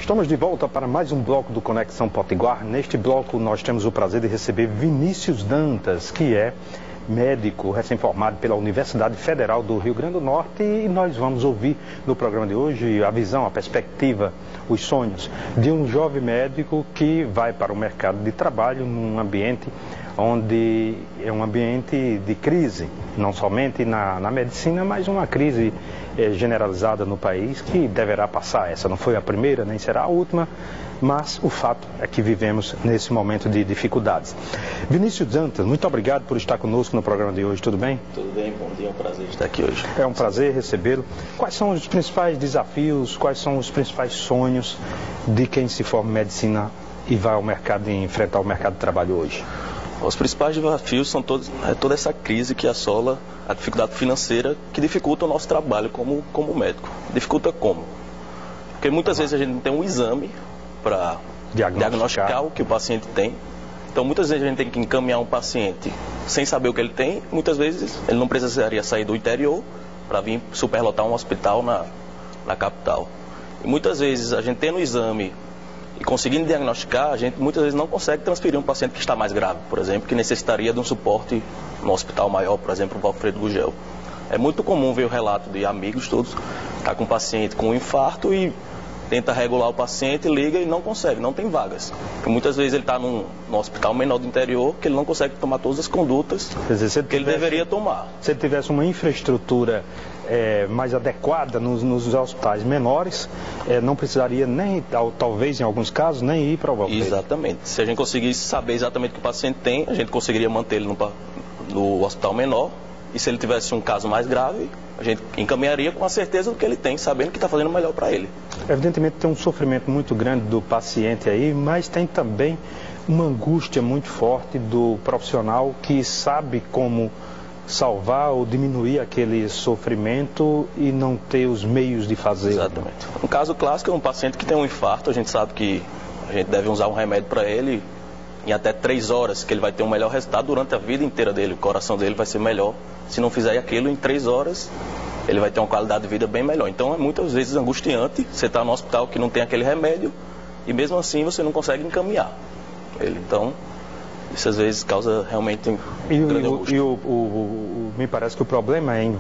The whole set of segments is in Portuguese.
Estamos de volta para mais um bloco do Conexão Potiguar. Neste bloco nós temos o prazer de receber Vinícius Dantas, que é médico recém-formado pela Universidade Federal do Rio Grande do Norte, e nós vamos ouvir no programa de hoje a visão, a perspectiva, os sonhos de um jovem médico que vai para o mercado de trabalho num ambiente onde é um ambiente de crise, não somente na medicina, mas uma crise generalizada no país que deverá passar. Essa não foi a primeira, nem será a última, mas o fato é que vivemos nesse momento de dificuldades. Vinícius Dantas, muito obrigado por estar conosco no programa de hoje, tudo bem? Tudo bem, bom dia, é um prazer estar aqui hoje. É um prazer recebê-lo. Quais são os principais desafios, quais são os principais sonhos de quem se forma em medicina e vai ao mercado, enfrentar o mercado de trabalho hoje? Os principais desafios são toda essa crise que assola a dificuldade financeira, que dificulta o nosso trabalho como médico. Dificulta como? Porque muitas vezes a gente não tem um exame para diagnosticar o que o paciente tem. Então muitas vezes a gente tem que encaminhar um paciente sem saber o que ele tem. Muitas vezes ele não precisaria sair do interior para vir superlotar um hospital na capital. E muitas vezes a gente tendo o exame e conseguindo diagnosticar, a gente muitas vezes não consegue transferir um paciente que está mais grave, por exemplo, que necessitaria de um suporte no hospital maior, por exemplo, o Alfredo Gugel. É muito comum ver o relato de amigos todos, tá com um paciente com um infarto e tenta regular o paciente, liga e não consegue, não tem vagas. Porque muitas vezes ele está num hospital menor do interior que ele não consegue tomar todas as condutas que ele deveria tomar. Se ele tivesse uma infraestrutura mais adequada nos hospitais menores, não precisaria nem, talvez em alguns casos, nem ir para o Alfredo. Exatamente. Se a gente conseguisse saber exatamente o que o paciente tem, a gente conseguiria manter ele no hospital menor. E se ele tivesse um caso mais grave, a gente encaminharia com a certeza do que ele tem, sabendo que está fazendo o melhor para ele. Evidentemente tem um sofrimento muito grande do paciente aí, mas tem também uma angústia muito forte do profissional que sabe como salvar ou diminuir aquele sofrimento e não ter os meios de fazer. Exatamente. Um caso clássico é um paciente que tem um infarto, a gente sabe que a gente deve usar um remédio para ele em até 3 horas, que ele vai ter um melhor resultado durante a vida inteira dele, o coração dele vai ser melhor. Se não fizer aquilo, em 3 horas, ele vai ter uma qualidade de vida bem melhor. Então é muitas vezes angustiante, você está no hospital que não tem aquele remédio, e mesmo assim você não consegue encaminhar ele. Então, isso às vezes causa realmente grande angústia. Me parece que o problema é em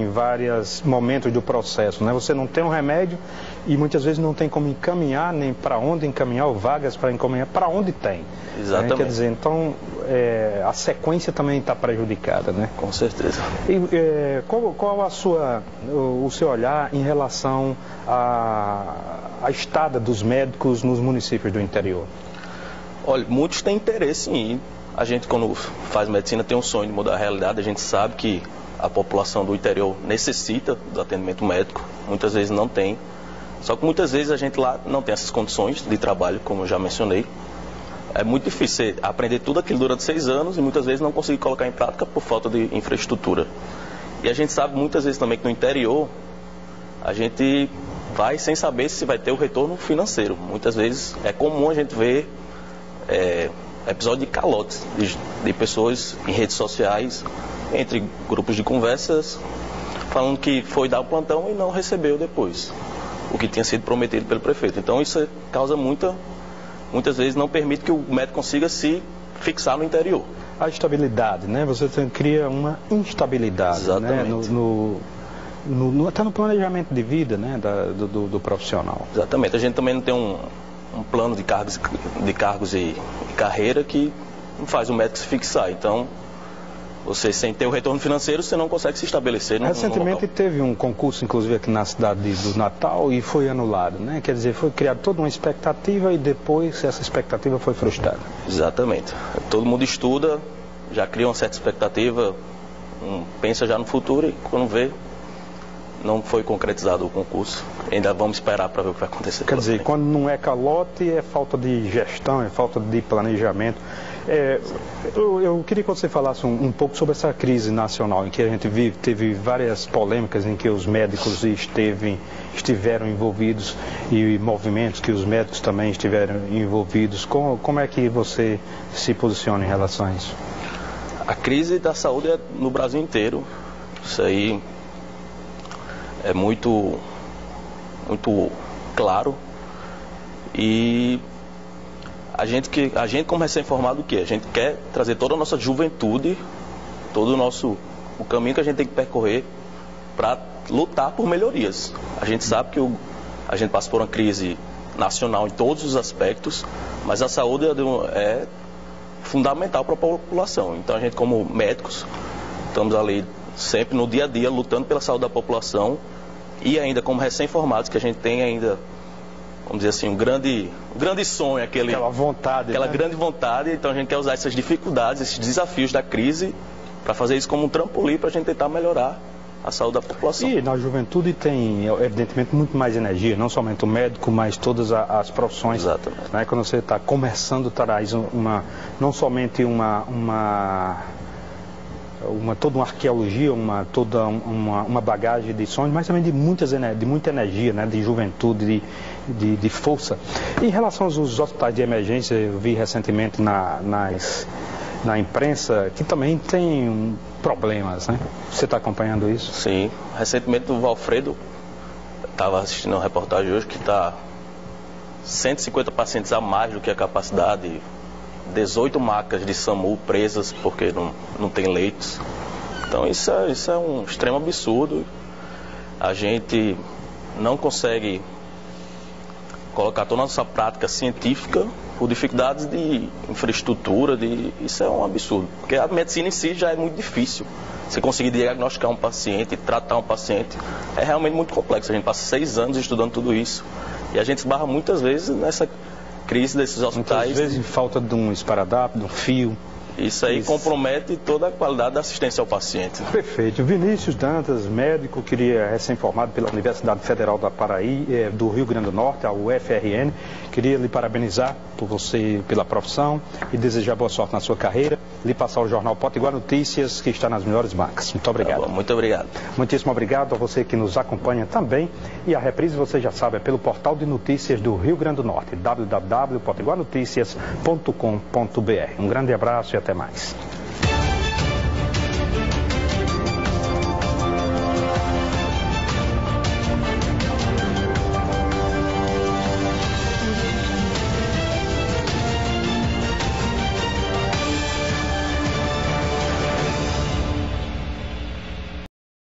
vários momentos do processo, né? Você não tem um remédio e muitas vezes não tem como encaminhar, nem para onde encaminhar, ou vagas para encaminhar, para onde tem. Exatamente. Né? Quer dizer, então a sequência também está prejudicada, né? Com certeza. E qual o seu olhar em relação à estada dos médicos nos municípios do interior? Olha, muitos têm interesse em ir. A gente, quando faz medicina, tem um sonho de mudar a realidade. A gente sabe que a população do interior necessita do atendimento médico. Muitas vezes não tem. Só que muitas vezes a gente lá não tem essas condições de trabalho, como eu já mencionei. É muito difícil aprender tudo aquilo durante 6 anos e muitas vezes não conseguir colocar em prática por falta de infraestrutura. E a gente sabe muitas vezes também que no interior a gente vai sem saber se vai ter o retorno financeiro. Muitas vezes é comum a gente ver episódio de calotes de pessoas em redes sociais, entre grupos de conversas, falando que foi dar o plantão e não recebeu depois o que tinha sido prometido pelo prefeito. Então isso causa muitas vezes não permite que o médico consiga se fixar no interior. A estabilidade, né? Você cria uma instabilidade. Exatamente. Né? Até no planejamento de vida, né? do profissional. Exatamente. A gente também não tem um plano de cargos e carreira que não faz o médico se fixar. Então, você sem ter o retorno financeiro, você não consegue se estabelecer. Recentemente teve um concurso, inclusive aqui na cidade do Natal, e foi anulado, né? Quer dizer, foi criada toda uma expectativa e depois essa expectativa foi frustrada. Exatamente. Todo mundo estuda, já cria uma certa expectativa, pensa já no futuro e quando vê, não foi concretizado o concurso. Ainda vamos esperar para ver o que vai acontecer. Quer dizer, quando não é calote, é falta de gestão, é falta de planejamento. Eu queria que você falasse um pouco sobre essa crise nacional, em que a gente teve várias polêmicas em que os médicos estiveram envolvidos e movimentos que os médicos também estiveram envolvidos. Como é que você se posiciona em relação a isso? A crise da saúde é no Brasil inteiro. Isso aí é muito claro. E a gente como recém-formado, o quê? A gente quer trazer toda a nossa juventude, todo o caminho que a gente tem que percorrer para lutar por melhorias. A gente sabe que a gente passa por uma crise nacional em todos os aspectos, mas a saúde é fundamental para a população. Então a gente, como médicos, estamos ali sempre no dia a dia lutando pela saúde da população, e ainda como recém-formados, que a gente tem ainda, vamos dizer assim, um grande sonho, aquela vontade, aquela né? grande vontade. Então a gente quer usar essas dificuldades, esses desafios da crise, para fazer isso como um trampolim para a gente tentar melhorar a saúde da população. E na juventude tem, evidentemente, muito mais energia, não somente o médico, mas todas as profissões. Exatamente. Né? Quando você está começando, traz não somente toda uma arqueologia, toda uma bagagem de sonhos, mas também de muita energia, né? De juventude, de força. Em relação aos hospitais de emergência, eu vi recentemente na imprensa que também tem problemas, né? Você está acompanhando isso? Sim. Recentemente o Valfredo, estava assistindo uma reportagem hoje que está 150 pacientes a mais do que a capacidade, 18 macas de SAMU presas porque não tem leitos. Então isso é um extremo absurdo. A gente não consegue colocar toda a nossa prática científica por dificuldades de infraestrutura, isso é um absurdo. Porque a medicina em si já é muito difícil. Você conseguir diagnosticar um paciente, tratar um paciente, é realmente muito complexo. A gente passa 6 anos estudando tudo isso. E a gente esbarra muitas vezes nessa crise desses hospitais. Muitas vezes falta de um esparadrapo, de um fio. Isso aí compromete toda a qualidade da assistência ao paciente. Perfeito. Vinícius Dantas, médico, recém-formado pela Universidade Federal da Paraíba, do Rio Grande do Norte, a UFRN. Queria lhe parabenizar por você, pela profissão, e desejar boa sorte na sua carreira. Lhe passar o jornal Potiguar Notícias, que está nas melhores bancas. Muito obrigado. Tá bom, muito obrigado. Muitíssimo obrigado a você que nos acompanha também. E a reprise, você já sabe, é pelo portal de notícias do Rio Grande do Norte, www.potiguarnoticias.com.br. Um grande abraço e até mais.